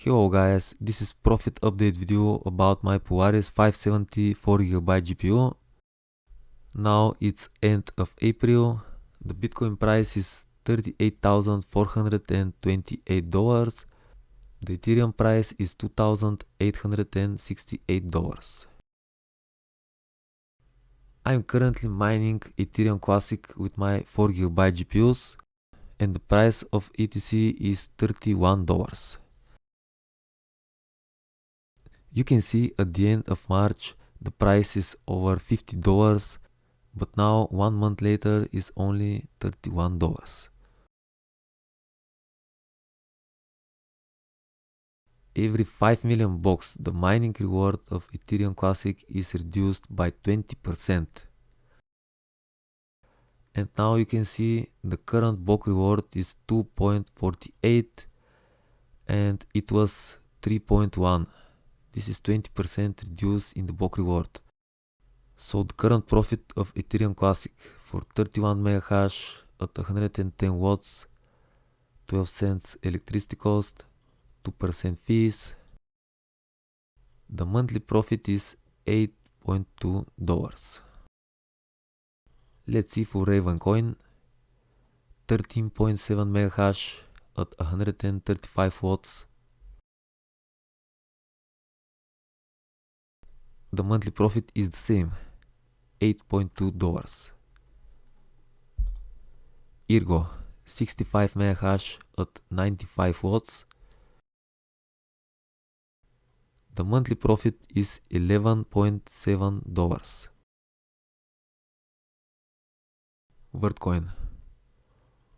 Hello guys, this is profit update video about my Polaris 570 4GB GPU. Now it's end of April. The Bitcoin price is $38,428. The Ethereum price is $2,868. I'm currently mining Ethereum Classic with my 4GB GPUs and the price of ETC is $31. You can see at the end of March the price is over $50, but now 1 month later is only $31. Every 5 million bucks the mining reward of Ethereum Classic is reduced by 20%. And now you can see the current block reward is 2.48 and it was 3.1. This is 20% reduced in the block reward. So the current profit of Ethereum Classic for 31 mega hash at 110 watts, 12 cents electricity cost, 2% fees. The monthly profit is $8.2. Let's see for Raven coin, 13.7 mega hash at 135 watts. The monthly profit is the same, $8.2. Ergo, 65 mega hash at 95 watts. The monthly profit is $11.7. Vertcoin,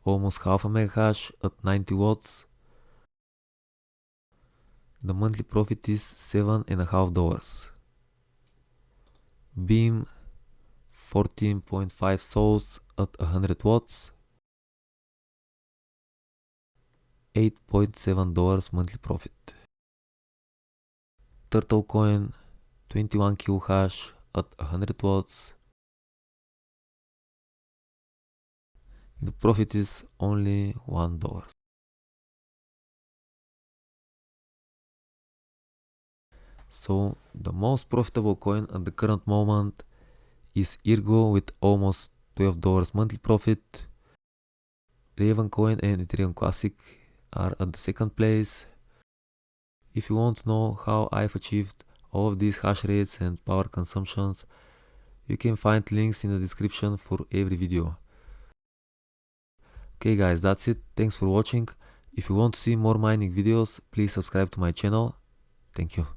almost half a mega hash at 90 watts. The monthly profit is $7.5. Beam, 14.5 souls at 100 watts, $8.7 monthly profit. Turtle coin, 21 kilo hash at 100 watts. The profit is only $1. So the most profitable coin at the current moment is Ergo with almost $12 monthly profit. Raven coin and Ethereum Classic are at the second place. If you want to know how I've achieved all of these hash rates and power consumptions, you can find links in the description for every video. Okay guys, that's it. Thanks for watching. If you want to see more mining videos, please subscribe to my channel. Thank you.